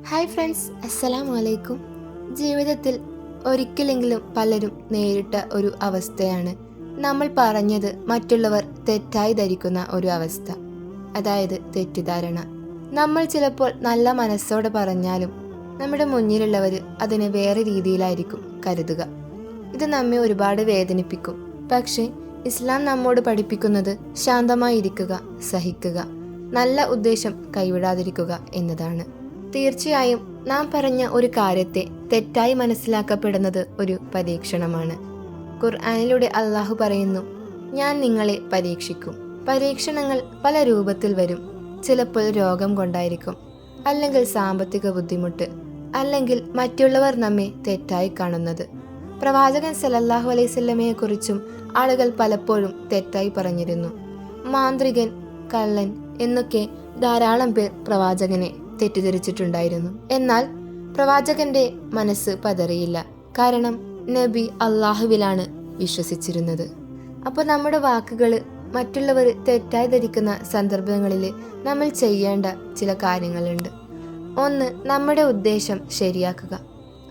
Hi friends, അസ്സലാമു അലൈക്കും. ജീവിതത്തിൽ ഒരിക്കലെങ്കിലും പലരും നേരിട്ട ഒരു അവസ്ഥയാണ് നമ്മൾ പറഞ്ഞത് മറ്റുള്ളവർ തെറ്റായി ധരിക്കുന്ന ഒരു അവസ്ഥ, അതായത് തെറ്റിദ്ധാരണ. നമ്മൾ ചിലപ്പോൾ നല്ല മനസ്സോടെ പറഞ്ഞാലും നമ്മുടെ മുന്നിലുള്ളവർ അതിനെ വേറെ രീതിയിലായിരിക്കും കരുതുക. ഇത് നമ്മെ ഒരുപാട് വേദനിപ്പിക്കും. പക്ഷേ ഇസ്ലാം നമ്മോട് പഠിപ്പിക്കുന്നത് ശാന്തമായിരിക്കുക, സഹിക്കുക, നല്ല ഉദ്ദേശം കൈവിടാതിരിക്കുക എന്നതാണ്. തീർച്ചയായും നാം പറഞ്ഞ ഒരു കാര്യത്തെ തെറ്റായി മനസ്സിലാക്കപ്പെടുന്നത് ഒരു പരീക്ഷണമാണ്. ഖുർആനിലൂടെ അള്ളാഹു പറയുന്നു, ഞാൻ നിങ്ങളെ പരീക്ഷിക്കും. പരീക്ഷണങ്ങൾ പല രൂപത്തിൽ വരും. ചിലപ്പോൾ രോഗം കൊണ്ടായിരിക്കും, അല്ലെങ്കിൽ സാമ്പത്തിക ബുദ്ധിമുട്ട്, അല്ലെങ്കിൽ മറ്റുള്ളവർ നമ്മെ തെറ്റായി കാണുന്നത്. പ്രവാചകൻ സല്ലല്ലാഹു അലൈഹി വസല്ലമയെ കുറിച്ചും ആളുകൾ പലപ്പോഴും തെറ്റായി പറഞ്ഞിരുന്നു. മാന്ത്രികൻ, കള്ളൻ എന്നൊക്കെ ധാരാളം പേർ പ്രവാചകനെ തെറ്റിദ്ധരിച്ചിട്ടുണ്ടായിരുന്നു. എന്നാൽ പ്രവാചകന്റെ മനസ്സ് പതറിയില്ല. കാരണം നബി അള്ളാഹുവിലാണ് വിശ്വസിച്ചിരുന്നത്. അപ്പോൾ നമ്മുടെ വാക്കുകൾ മറ്റുള്ളവർ തെറ്റായി ധരിക്കുന്ന സന്ദർഭങ്ങളിൽ നമ്മൾ ചെയ്യേണ്ട ചില കാര്യങ്ങളുണ്ട്. ഒന്ന്, നമ്മുടെ ഉദ്ദേശം ശരിയാക്കുക.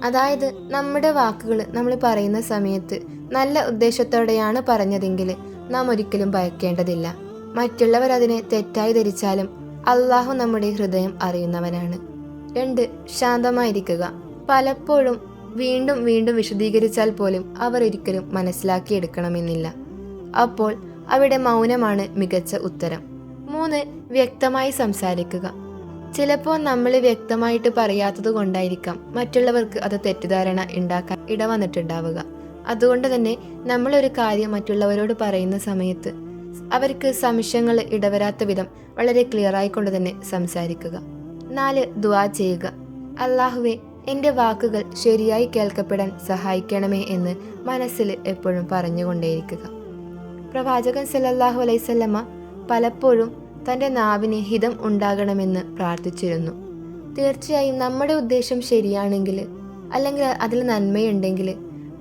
അതായത് നമ്മുടെ വാക്കുകൾ നമ്മൾ പറയുന്ന സമയത്ത് നല്ല ഉദ്ദേശത്തോടെയാണ് പറഞ്ഞതെങ്കിൽ നാം ഒരിക്കലും ഭയക്കേണ്ടതില്ല. മറ്റുള്ളവർ അതിനെ തെറ്റായി ധരിച്ചാലും അള്ളാഹു നമ്മുടെ ഹൃദയം അറിയുന്നവനാണ്. 2, ശാന്തമായിരിക്കുക. പലപ്പോഴും വീണ്ടും വീണ്ടും വിശദീകരിച്ചാൽ പോലും അവർ ഒരിക്കലും മനസ്സിലാക്കിയെടുക്കണമെന്നില്ല. അപ്പോൾ അവിടെ മൗനമാണ് മികച്ച ഉത്തരം. 3, വ്യക്തമായി സംസാരിക്കുക. ചിലപ്പോൾ നമ്മൾ വ്യക്തമായിട്ട് പറയാത്തത് കൊണ്ടായിരിക്കാം മറ്റുള്ളവർക്ക് അത് തെറ്റിദ്ധാരണ ഉണ്ടാക്കാൻ ഇടവന്നിട്ടുണ്ടാവുക. അതുകൊണ്ട് തന്നെ നമ്മളൊരു കാര്യം മറ്റുള്ളവരോട് പറയുന്ന സമയത്ത് അവർക്ക് സംശയങ്ങൾ ഇടവരാത്ത വിധം വളരെ ക്ലിയർ ആയിക്കൊണ്ട് തന്നെ സംസാരിക്കുക. 4, ദുആ ചെയ്യുക. അല്ലാഹുവേ, എൻ്റെ വാക്കുകൾ ശരിയായി കേൾക്കപ്പെടാൻ സഹായിക്കണമേ എന്ന് മനസ്സിൽ എപ്പോഴും പറഞ്ഞുകൊണ്ടേയിരിക്കുക. പ്രവാചകൻ സല്ലല്ലാഹു അലൈഹി വസല്ലമ പലപ്പോഴും തൻ്റെ നാവിന് ഹിതം ഉണ്ടാകണമെന്ന് പ്രാർത്ഥിച്ചിരുന്നു. തീർച്ചയായും നമ്മുടെ ഉദ്ദേശം ശരിയാണെങ്കിൽ, അല്ലെങ്കിൽ അതിൽ നന്മയുണ്ടെങ്കിൽ,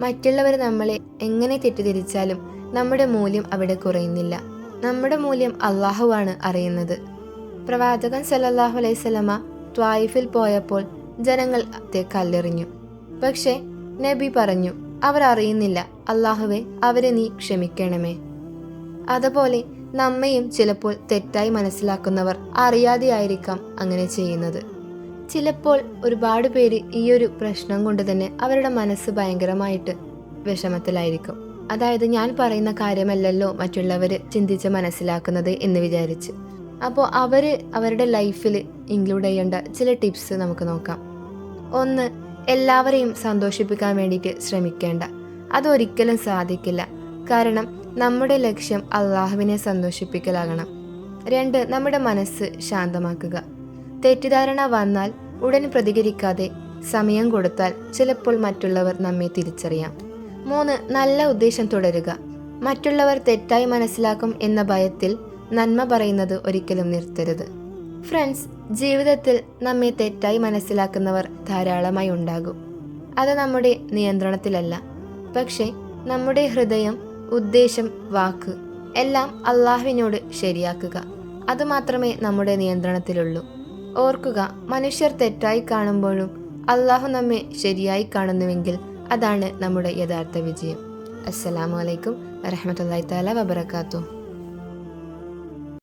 മറ്റുള്ളവർ നമ്മളെ എങ്ങനെ തെറ്റിദ്ധരിച്ചാലും നമ്മുടെ മൂല്യം അവിടെ കുറയുന്നില്ല. നമ്മുടെ മൂല്യം അള്ളാഹുവാണ് അറിയുന്നത്. പ്രവാചകൻ സല്ലല്ലാഹു അലൈഹി വസല്ലമ ത്വായിഫിൽ പോയപ്പോൾ ജനങ്ങൾ കല്ലെറിഞ്ഞു. പക്ഷേ നബി പറഞ്ഞു, അവർ അറിയുന്നില്ല, അള്ളാഹുവേ, അവരെ നീ ക്ഷമിക്കണമേ. അതുപോലെ നമ്മയും ചിലപ്പോൾ തെറ്റായി മനസ്സിലാക്കുന്നവർ അറിയാതെയായിരിക്കാം അങ്ങനെ ചെയ്യുന്നത്. ചിലപ്പോൾ ഒരുപാട് പേര് ഈ ഒരു പ്രശ്നം കൊണ്ട് തന്നെ അവരുടെ മനസ്സ് ഭയങ്കരമായിട്ട് വിഷമത്തിലായിരിക്കും. അതായത് ഞാൻ പറയുന്ന കാര്യമല്ലല്ലോ മറ്റുള്ളവർ ചിന്തിച്ച് മനസ്സിലാക്കുന്നത് എന്ന് വിചാരിച്ച്. അപ്പോൾ അവരുടെ ലൈഫിൽ ഇൻക്ലൂഡ് ചെയ്യേണ്ട ചില ടിപ്സ് നമുക്ക് നോക്കാം. 1, എല്ലാവരെയും സന്തോഷിപ്പിക്കാൻ വേണ്ടിയിട്ട് ശ്രമിക്കേണ്ട. അതൊരിക്കലും സാധിക്കില്ല. കാരണം നമ്മുടെ ലക്ഷ്യം അള്ളാഹുവിനെ സന്തോഷിപ്പിക്കലാകണം. 2, നമ്മുടെ മനസ്സ് ശാന്തമാക്കുക. തെറ്റിദ്ധാരണ വന്നാൽ ഉടൻ പ്രതികരിക്കാതെ സമയം കൊടുത്താൽ ചിലപ്പോൾ മറ്റുള്ളവർ നമ്മെ തിരിച്ചറിയാം. 3, നല്ല ഉദ്ദേശം തുടരുക. മറ്റുള്ളവർ തെറ്റായി മനസ്സിലാക്കും എന്ന ഭയത്തിൽ നന്മ പറയുന്നത് ഒരിക്കലും നിർത്തരുത്. ഫ്രണ്ട്സ്, ജീവിതത്തിൽ നമ്മെ തെറ്റായി മനസ്സിലാക്കുന്നവർ ധാരാളമായി ഉണ്ടാകും. അത് നമ്മുടെ നിയന്ത്രണത്തിലല്ല. പക്ഷേ നമ്മുടെ ഹൃദയം, ഉദ്ദേശം, വാക്ക് എല്ലാം അള്ളാഹുവിനോട് ശരിയാക്കുക. അതുമാത്രമേ നമ്മുടെ നിയന്ത്രണത്തിലുള്ളൂ. ഓർക്കുക, മനുഷ്യർ തെറ്റായി കാണുമ്പോഴും അള്ളാഹു നമ്മെ ശരിയായി കാണുന്നുവെങ്കിൽ അതാണ് നമ്മുടെ യഥാർത്ഥ വിജയം. അസ്സലാമു അലൈക്കും വറഹ്മത്തുള്ളാഹി തആല വബറകാതുഹു.